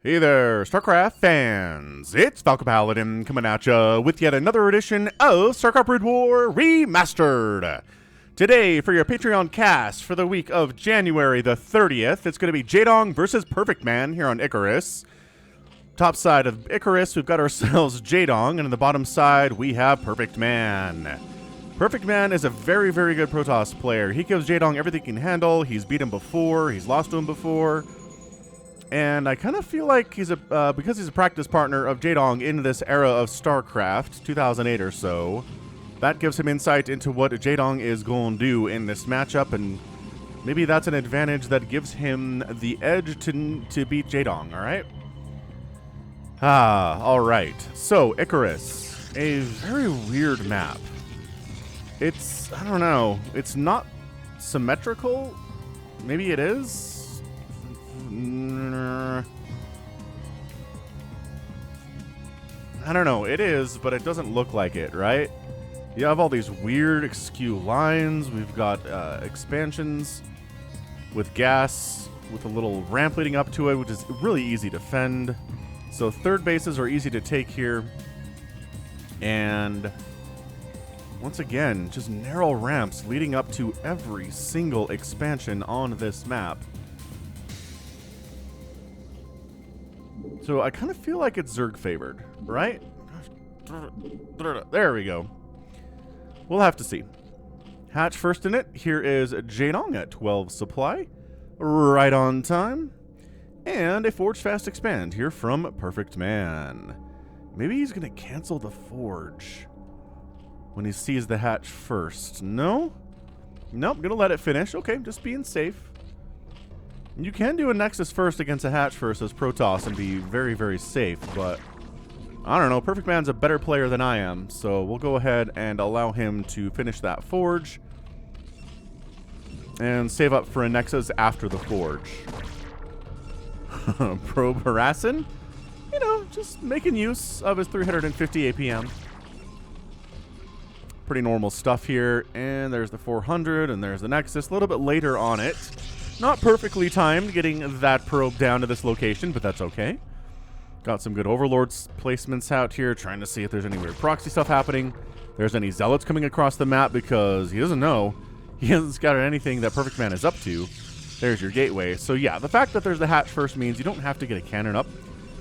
Hey there, StarCraft fans! It's Falcon Paladin coming at ya with yet another edition of StarCraft Brood War Remastered! Today, for your Patreon cast for the week of January the 30th, it's going to be Jaedong versus PerfectMan here on Icarus. Top side of Icarus, we've got ourselves Jaedong, and on the bottom side, we have PerfectMan. PerfectMan is a very, very good Protoss player. He gives Jaedong everything he can handle. He's beat him before. He's lost to him before. And I kind of feel like he's because he's a practice partner of Jaedong in this era of StarCraft, 2008 or so, that gives him insight into what Jaedong is going to do in this matchup, and maybe that's an advantage that gives him the edge to beat Jaedong, alright? Alright. So, Icarus. A very weird map. It's, I don't know, it's not symmetrical? Maybe it is? I don't know, it is, but it doesn't look like it, right? You have all these weird askew lines. We've got expansions with gas, with a little ramp leading up to it, which is really easy to defend. So third bases are easy to take here. And once again, just narrow ramps leading up to every single expansion on this map. So I kind of feel like it's Zerg favored, right? There we go. We'll have to see. Hatch first in it. Here is Jaedong at 12 supply. Right on time. And a Forge Fast Expand here from PerfectMan. Maybe he's going to cancel the Forge when he sees the hatch first. No? Nope, going to let it finish. Okay, just being safe. You can do a Nexus first against a hatch first as Protoss and be very, very safe, but I don't know. PerfectMan's a better player than I am, so we'll go ahead and allow him to finish that Forge and save up for a Nexus after the Forge. Probe harassing? You know, just making use of his 350 APM. Pretty normal stuff here, and there's the 400, and there's the Nexus. A little bit later on it. Not perfectly timed getting that probe down to this location, but that's okay. Got some good Overlords placements out here, trying to see if there's any weird proxy stuff happening. There's any Zealots coming across the map because he doesn't know. He hasn't scouted anything that PerfectMan is up to. There's your gateway. So yeah, the fact that there's the hatch first means you don't have to get a cannon up.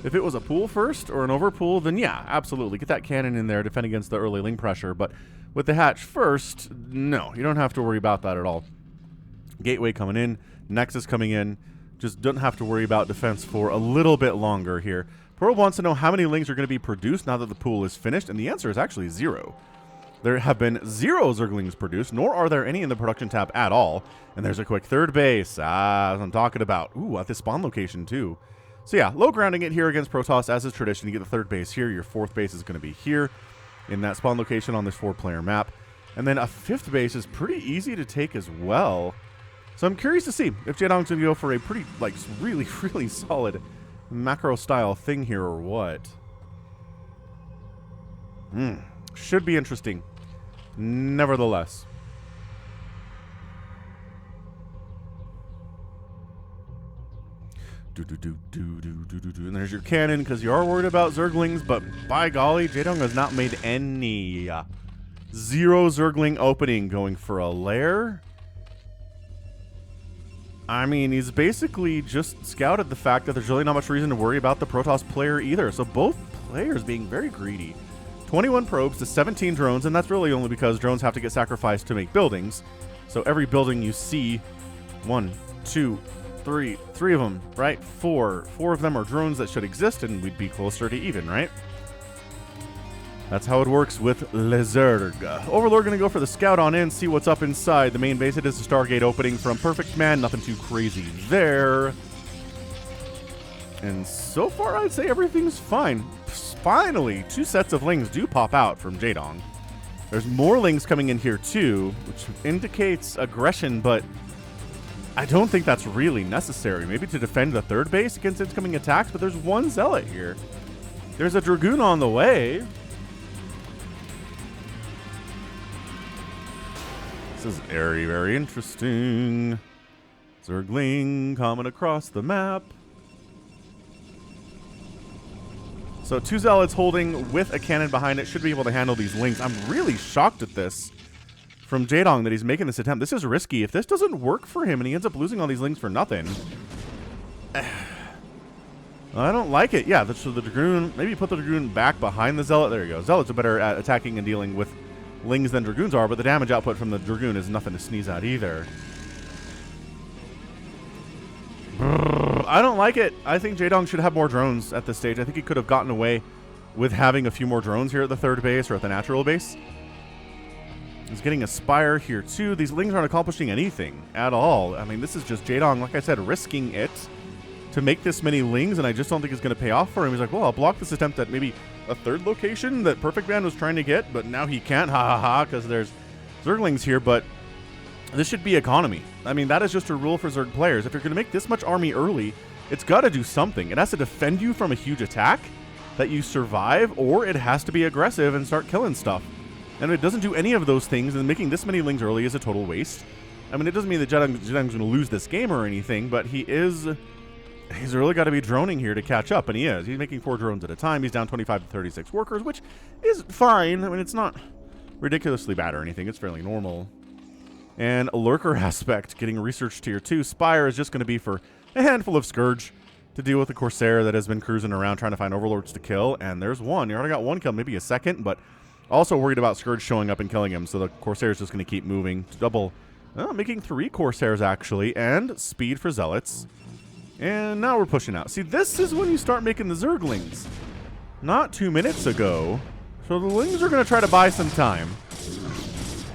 If it was a pool first or an overpool, then yeah, absolutely. Get that cannon in there, defend against the early link pressure. But with the hatch first, no, you don't have to worry about that at all. Gateway coming in. Nexus coming in, just don't have to worry about defense for a little bit longer here. Probe wants to know how many links are going to be produced now that the pool is finished, and the answer is actually 0. There have been 0 Zerglings produced, nor are there any in the production tab at all. And there's a quick third base, as I'm talking about. Ooh, at the spawn location too. So yeah, low grounding it here against Protoss, as is tradition. You get the third base here, your fourth base is going to be here in that spawn location on this 4-player map. And then a fifth base is pretty easy to take as well. So I'm curious to see if Jaedong's going to go for a pretty, like, really, really solid macro-style thing here or what. Should be interesting. Nevertheless. And there's your cannon, because you are worried about Zerglings, but by golly, Jaedong has not made any. 0 Zergling opening going for a lair. I mean, he's basically just scouted the fact that there's really not much reason to worry about the Protoss player either. So both players being very greedy. 21 probes to 17 drones, and that's really only because drones have to get sacrificed to make buildings. So every building you see, 1, 2, 3 of them, right? 4 of them are drones that should exist, and we'd be closer to even, right? That's how it works with Les Zerg. Overlord going to go for the scout on in, see what's up inside the main base. It is a Stargate opening from PerfectMan. Nothing too crazy there. And so far, I'd say everything's fine. Finally, 2 sets of lings do pop out from Jaedong. There's more lings coming in here too, which indicates aggression, but I don't think that's really necessary. Maybe to defend the third base against incoming attacks, but there's 1 Zealot here. There's a Dragoon on the way. This is very, very interesting. Zergling coming across the map. So 2 Zealots holding with a cannon behind it should be able to handle these Lings. I'm really shocked at this from Jaedong that he's making this attempt. This is risky. If this doesn't work for him and he ends up losing all these Lings for nothing, I don't like it. Yeah, so the Dragoon, maybe put the Dragoon back behind the Zealot. There you go. Zealots are better at attacking and dealing with Lings than Dragoons are, but the damage output from the Dragoon is nothing to sneeze at either. I don't like it. I think Jaedong should have more drones at this stage. I think he could have gotten away with having a few more drones here at the third base or at the natural base. He's getting a Spire here too. These Lings aren't accomplishing anything at all. I mean, this is just Jaedong, like I said, risking it to make this many Lings, and I just don't think it's going to pay off for him. He's like, well, I'll block this attempt at maybe a third location that PerfectMan was trying to get, but now he can't, ha ha ha, because there's Zerglings here, but this should be economy. I mean, that is just a rule for Zerg players. If you're going to make this much army early, it's got to do something. It has to defend you from a huge attack that you survive, or it has to be aggressive and start killing stuff. And if it doesn't do any of those things, then making this many Lings early is a total waste. I mean, it doesn't mean that Jaedong's going to lose this game or anything, but he's really got to be droning here to catch up, and he is. He's making 4 drones at a time. He's down 25 to 36 workers, which is fine. I mean, it's not ridiculously bad or anything. It's fairly normal. And a Lurker aspect getting research tier 2. Spire is just going to be for a handful of Scourge to deal with the Corsair that has been cruising around trying to find Overlords to kill. And there's one. You already got one kill, maybe a second, but also worried about Scourge showing up and killing him. So the Corsair is just going to keep moving. Double, making 3 Corsairs actually, and speed for Zealots. And now we're pushing out. See, this is when you start making the Zerglings. Not 2 minutes ago. So the Lings are going to try to buy some time.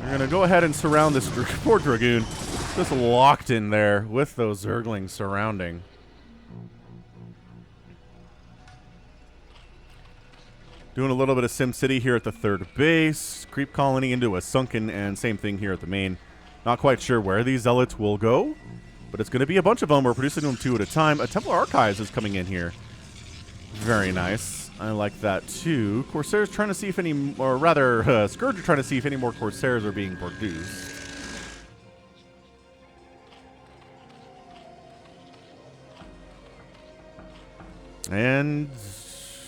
They're going to go ahead and surround this poor Dragoon. Just locked in there with those Zerglings surrounding. Doing a little bit of SimCity here at the third base. Creep colony into a sunken, and same thing here at the main. Not quite sure where these Zealots will go, but it's going to be a bunch of them. We're producing them 2 at a time. A Templar Archives is coming in here. Very nice. I like that too. Corsairs trying to see if any, or rather, Scourge are trying to see if any more Corsairs are being produced. And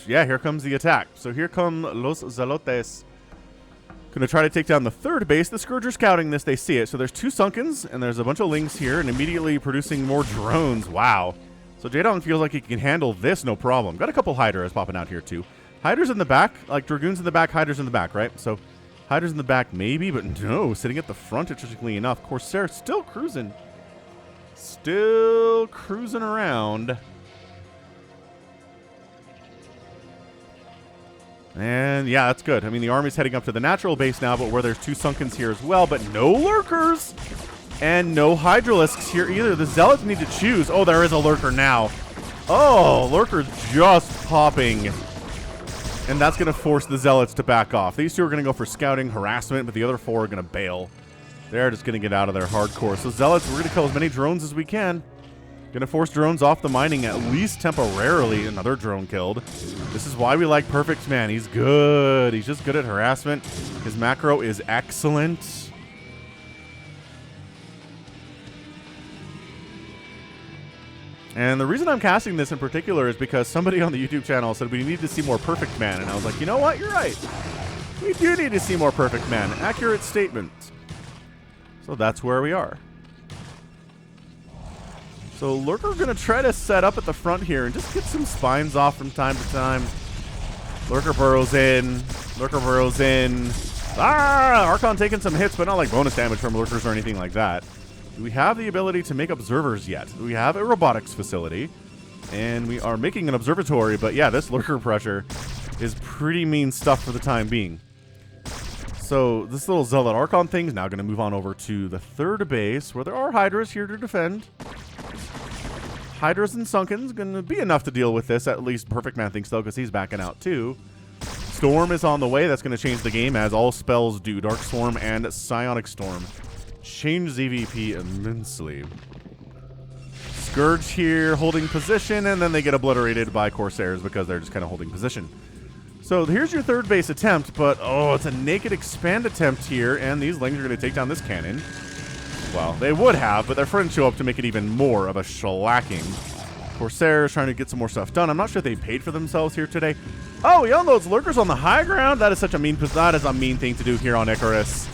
yeah, here comes the attack. So here come Los Zealotes. Gonna try to take down the third base. The Scourge are scouting this. They see it. So there's 2 Sunkens, and there's a bunch of Lings here, and immediately producing more drones. Wow. So Jaedong feels like he can handle this no problem. Got a couple Hydras popping out here too. Hydras in the back, like Dragoons in the back, Hydras in the back, right? So Hydras in the back maybe, but no, sitting at the front, interestingly enough. Corsair still cruising. Still cruising around. And yeah, that's good. I mean, the army's heading up to the natural base now, but where there's 2 Sunkens here as well, but no Lurkers! And no Hydralisks here either. The Zealots need to choose. Oh, there is a Lurker now. Oh, Lurker's just popping. And that's going to force the Zealots to back off. These 2 are going to go for scouting, harassment, but the other 4 are going to bail. They're just going to get out of there hardcore. So Zealots, we're going to kill as many drones as we can. Going to force drones off the mining, at least temporarily. Another drone killed. This is why we like PerfectMan. He's good. He's just good at harassment. His macro is excellent. And the reason I'm casting this in particular is because somebody on the YouTube channel said we need to see more PerfectMan. And I was like, you know what? You're right. We do need to see more PerfectMan. Accurate statement. So that's where we are. So Lurker going to try to set up at the front here and just get some spines off from time to time. Lurker burrows in. Lurker burrows in. Ah! Archon taking some hits, but not like bonus damage from Lurkers or anything like that. Do we have the ability to make observers yet? We have a robotics facility, and we are making an observatory, but yeah, this Lurker pressure is pretty mean stuff for the time being. So this little Zealot Archon thing is now going to move on over to the third base, where there are Hydras here to defend. Hydras and Sunkens going to be enough to deal with this, at least PerfectMan thinks so, because he's backing out too. Storm is on the way. That's going to change the game, as all spells do. Dark Storm and Psionic Storm change ZVP immensely. Scourge here holding position, and then they get obliterated by Corsairs because they're just kind of holding position. So here's your third base attempt, but oh, it's a naked expand attempt here, and these Lings are going to take down this cannon. Well, they would have, but their friends show up to make it even more of a shellacking. Corsairs trying to get some more stuff done. I'm not sure they paid for themselves here today. Oh, he unloads lurkers on the high ground. That is such a mean thing to do here on Icarus.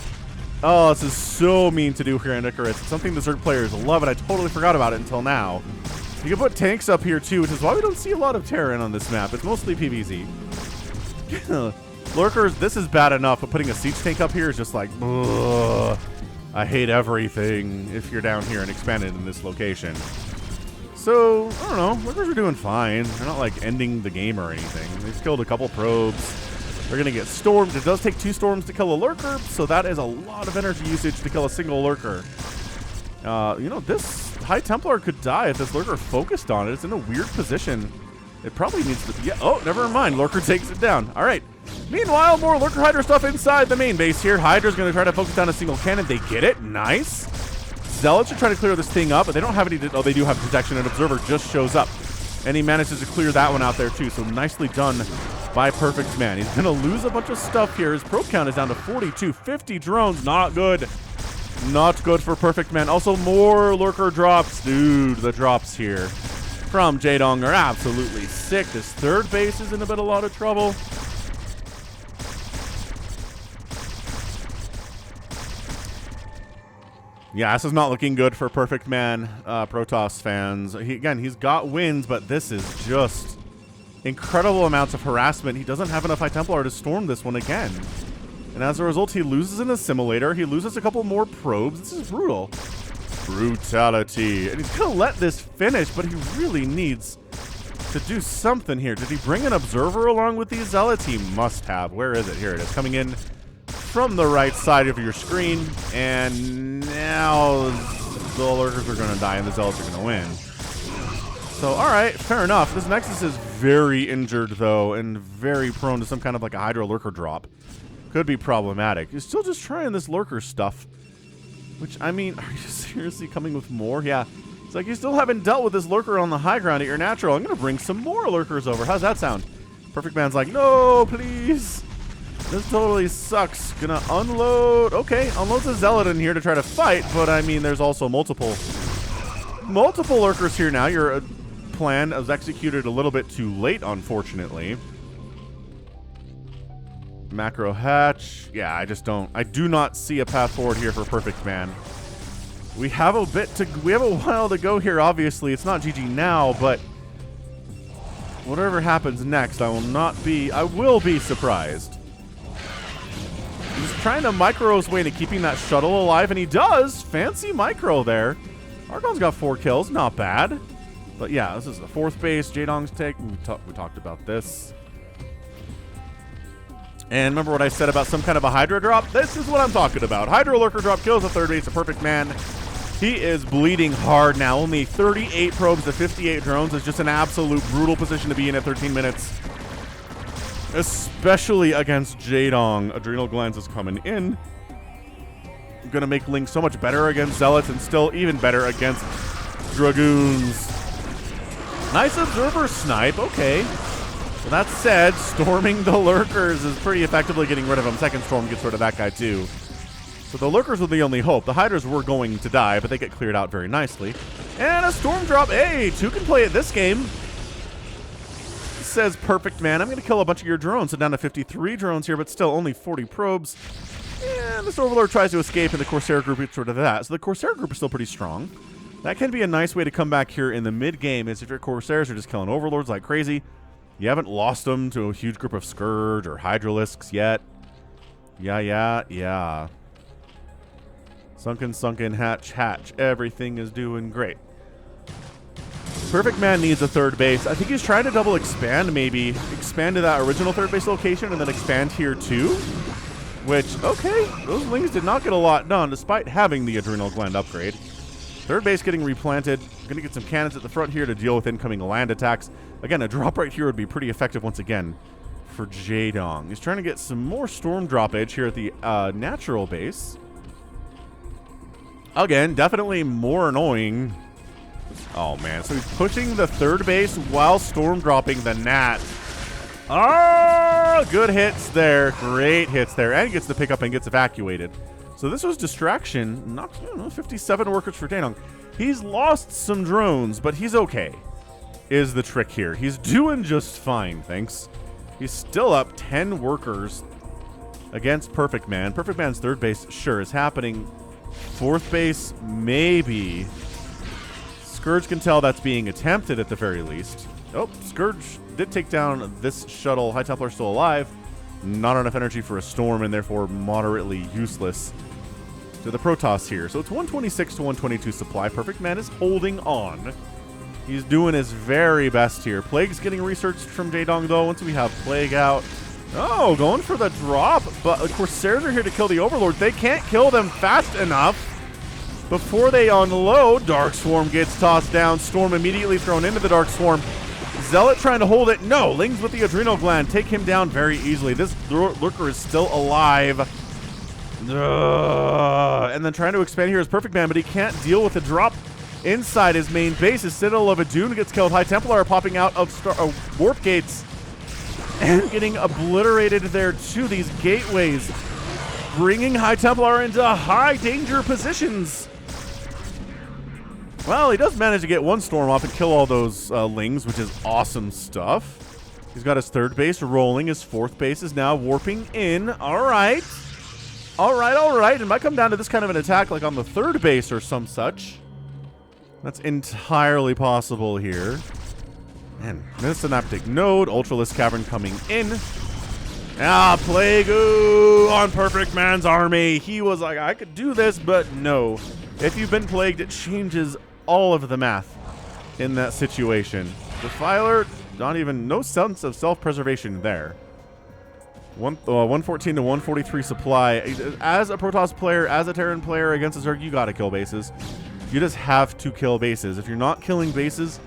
Oh, this is so mean to do here on Icarus. It's something the Zerg players love, and I totally forgot about it until now. You can put tanks up here too, which is why we don't see a lot of Terran on this map. It's mostly PvZ. Lurkers, this is bad enough, but putting a siege tank up here is just like, ugh. I hate everything if you're down here and expanded in this location. So, I don't know. Lurkers are doing fine. They're not like ending the game or anything. They've killed a couple probes. They're going to get stormed. It does take 2 storms to kill a lurker, so that is a lot of energy usage to kill a single lurker. You know, this High Templar could die if this lurker focused on it. It's in a weird position. It probably needs to be... Yeah, oh, never mind. Lurker takes it down. All right. Meanwhile, more Lurker Hydra stuff inside the main base here. Hydra's going to try to focus down a single cannon. They get it. Nice. Zealots are trying to clear this thing up, but they don't have any... Oh, they do have protection. An Observer just shows up. And he manages to clear that one out there, too. So nicely done by PerfectMan. He's going to lose a bunch of stuff here. His probe count is down to 42. 50 drones. Not good. Not good for PerfectMan. Also, more Lurker drops. Dude, the drops here from Jaedong are absolutely sick. This third base is in a lot of trouble. Yeah, this is not looking good for PerfectMan, Protoss fans. He's got wins, but this is just incredible amounts of harassment. He doesn't have enough High Templar to storm this one again. And as a result, he loses an assimilator. He loses a couple more probes. This is brutal. Brutality. And he's going to let this finish, but he really needs to do something here. Did he bring an observer along with these zealots? He must have. Where is it? Here it is. Coming in from the right side of your screen. And now the lurkers are going to die and the zealots are going to win. So, all right, fair enough. This Nexus is very injured, though, and very prone to some kind of like a Hydra lurker drop. Could be problematic. You're still just trying this lurker stuff. Which, I mean, are you seriously coming with more? Yeah. It's like you still haven't dealt with this lurker on the high ground at your natural. I'm going to bring some more lurkers over. How's that sound? PerfectMan's like, no, please. This totally sucks. Gonna unload. Okay, unloads a zealot in here to try to fight, but I mean, there's also multiple lurkers here now. Your plan was executed a little bit too late, unfortunately. Macro hatch. Yeah, I do not see a path forward here for PerfectMan. We have a while to go here, obviously. It's not GG now, but whatever happens next, I will be surprised. He's trying to micro his way into keeping that shuttle alive, and he does. Fancy micro there. Argon's got 4 kills, not bad. But yeah, this is the 4th base. Jaedong's take. We talked about this. And remember what I said about some kind of a Hydra drop? This is what I'm talking about. Hydra lurker drop kills the 3rd base of PerfectMan. He is bleeding hard now. Only 38 probes to 58 drones is just an absolute brutal position to be in at 13 minutes. Especially against Jaedong. Adrenal Glands is coming in. Going to make Ling so much better against Zealots and still even better against Dragoons. Nice Observer snipe. Okay. So that said, storming the lurkers is pretty effectively getting rid of him. Second storm gets rid of that guy too. So the lurkers were the only hope. The Hydras were going to die, but they get cleared out very nicely. And a storm drop. Hey, 2 can play it this game. Says PerfectMan. I'm going to kill a bunch of your drones. So down to 53 drones here, but still only 40 probes. And the Overlord tries to escape, and the Corsair group gets rid of that. So the Corsair group is still pretty strong. That can be a nice way to come back here in the mid-game, is if your Corsairs are just killing Overlords like crazy. You haven't lost them to a huge group of Scourge or Hydralisks yet. Yeah. Sunken, hatch. Everything is doing great. PerfectMan needs a 3rd base. I think he's trying to double expand, maybe. Expand to that original 3rd base location and then expand here too. Which, okay, those Lings did not get a lot done despite having the Adrenal Gland upgrade. 3rd base getting replanted. Going to get some cannons at the front here to deal with incoming land attacks. Again, a drop right here would be pretty effective once again for Jaedong. He's trying to get some more storm droppage here at the natural base. Again, definitely more annoying. Oh, man. So he's pushing the 3rd base while storm dropping the Nat. Oh, good hits there. Great hits there. And he gets the pickup and gets evacuated. So this was distraction. Not 57 workers for Jaedong. He's lost some drones, but he's okay, is the trick here. He's doing just fine, thanks. He's still up 10 workers against PerfectMan. PerfectMan's third base sure is happening. Fourth base, maybe. Scourge can tell that's being attempted at the very least. Oh, Scourge did take down this shuttle. High Templar still alive. Not enough energy for a storm and therefore moderately useless to the Protoss here. So it's 126 to 122 supply. PerfectMan is holding on. He's doing his very best here. Plague's getting researched from Jaedong though. Once we have Plague out. Oh, going for the drop. But of course, Corsairs are here to kill the Overlord. They can't kill them fast enough. Before they unload, Dark Swarm gets tossed down. Storm immediately thrown into the Dark Swarm. Zealot trying to hold it. No, Lings with the Adrenal Gland take him down very easily. This Lurker is still alive. And then trying to expand here is PerfectMan, but he can't deal with the drop inside his main base. His Citadel of Adun gets killed. High Templar are popping out of warp gates and getting obliterated there too. These gateways bringing High Templar into high danger positions. Well, he does manage to get one storm off and kill all those Lings, which is awesome stuff. He's got his third base rolling. His fourth base is now warping in. All right. All right, all right. It might come down to this kind of an attack like on the third base or some such. That's entirely possible here. And Synaptic Node, Ultralisk Cavern coming in. Ah, Plague on PerfectMan's army. He was like, I could do this, but no. If you've been plagued, it changes all of the math in that situation. Defiler, no sense of self-preservation there. 114 to 143 supply. As a Protoss player, as a Terran player against a Zerg, you gotta kill bases. You just have to kill bases. If you're not killing bases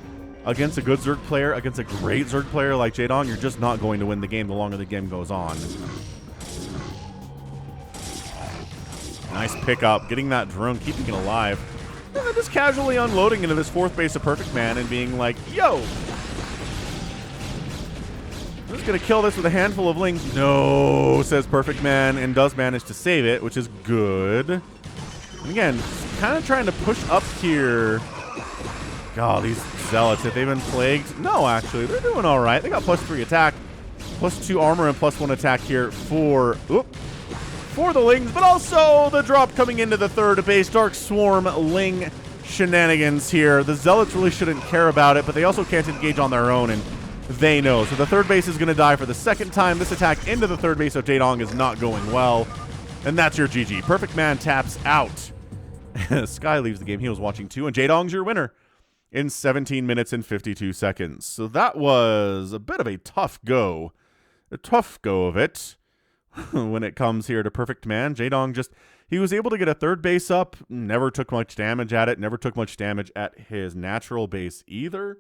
against a good Zerg player, against a great Zerg player like Jaedong, you're just not going to win the game the longer the game goes on. Nice pickup, getting that drone, keeping it alive. And then just casually unloading into this fourth base of PerfectMan and being like, yo! I'm just going to kill this with a handful of Lings. No, says PerfectMan, and does manage to save it, which is good. And again, kind of trying to push up here. God, these Zealots, if they've been plagued. No, actually, they're doing all right. They got +3 attack, +2 armor, and +1 attack here for the Lings, but also the drop coming into the third base. Dark Swarm Ling shenanigans here. The Zealots really shouldn't care about it, but they also can't engage on their own, and they know. So the third base is going to die for the second time. This attack into the third base of Jaedong is not going well, and that's your GG. PerfectMan taps out. Sky leaves the game. He was watching too, and Jaedong's your winner in 17 minutes and 52 seconds. So that was a bit of a tough go of it. When it comes here to PerfectMan, Jaedong he was able to get a third base up, never took much damage at it, never took much damage at his natural base either.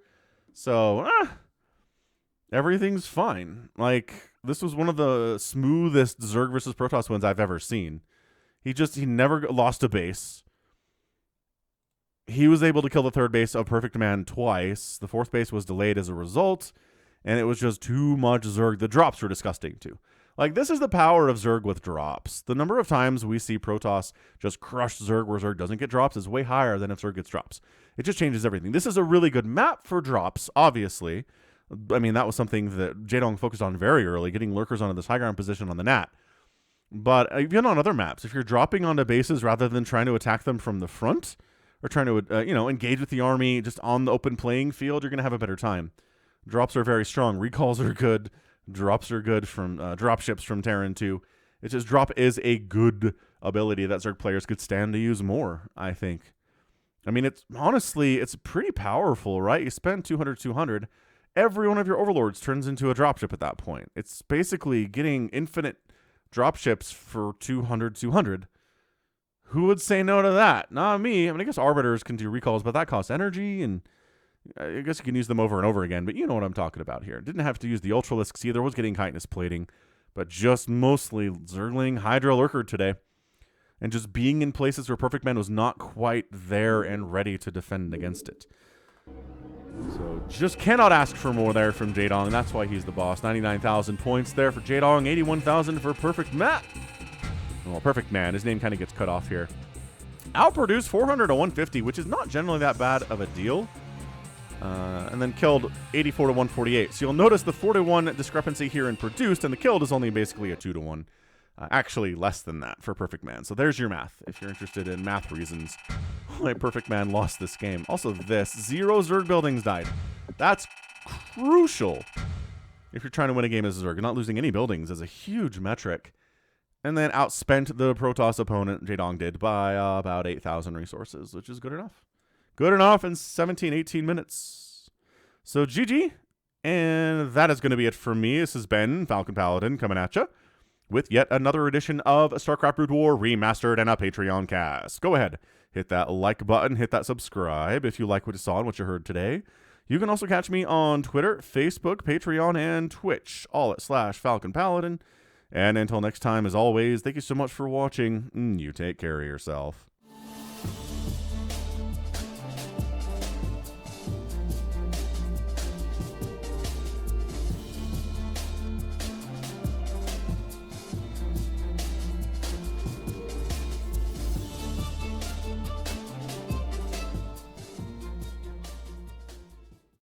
So, everything's fine. Like, this was one of the smoothest Zerg versus Protoss wins I've ever seen. He never lost a base. He was able to kill the third base of PerfectMan twice. The fourth base was delayed as a result, and it was just too much Zerg. The drops were disgusting too. Like, this is the power of Zerg with drops. The number of times we see Protoss just crush Zerg where Zerg doesn't get drops is way higher than if Zerg gets drops. It just changes everything. This is a really good map for drops, obviously. I mean, that was something that Jaedong focused on very early, getting lurkers onto this high ground position on the Nat. But even on other maps, if you're dropping onto bases rather than trying to attack them from the front or trying to, engage with the army just on the open playing field, you're going to have a better time. Drops are very strong. Recalls are good. Drops are good from dropships from Terran too. It's just drop is a good ability that Zerg players could stand to use more, I think. I mean, it's pretty powerful, right? You spend 200, every one of your overlords turns into a dropship at that point. It's basically getting infinite dropships for 200. Who would say no to that? Not me. I mean, I guess arbiters can do recalls, but that costs energy, and I guess you can use them over and over again, but you know what I'm talking about here. Didn't have to use the Ultralisks either. Was getting Chitinous Plating, but just mostly Zergling Hydra Lurker today. And just being in places where PerfectMan was not quite there and ready to defend against it. So just cannot ask for more there from Jaedong. That's why he's the boss. 99,000 points there for Jaedong. 81,000 for PerfectMan. Well, PerfectMan, his name kind of gets cut off here. Outproduced 400 to 150, which is not generally that bad of a deal. And then killed 84 to 148. So you'll notice the 4 to 1 discrepancy here in produced, and the killed is only basically a 2 to 1. Actually, less than that for PerfectMan. So there's your math, if you're interested in math reasons why PerfectMan lost this game. Also, 0 Zerg buildings died. That's crucial if you're trying to win a game as a Zerg. Not losing any buildings is a huge metric. And then outspent the Protoss opponent, Jaedong did, by about 8,000 resources, which is good enough. Good enough in 17, 18 minutes. So GG. And that is going to be it for me. This has been Falcon Paladin coming at you with yet another edition of StarCraft Brood War Remastered and a Patreon cast. Go ahead, hit that like button, hit that subscribe if you like what you saw and what you heard today. You can also catch me on Twitter, Facebook, Patreon, and Twitch, all at /Falcon Paladin. And until next time, as always, thank you so much for watching. You take care of yourself.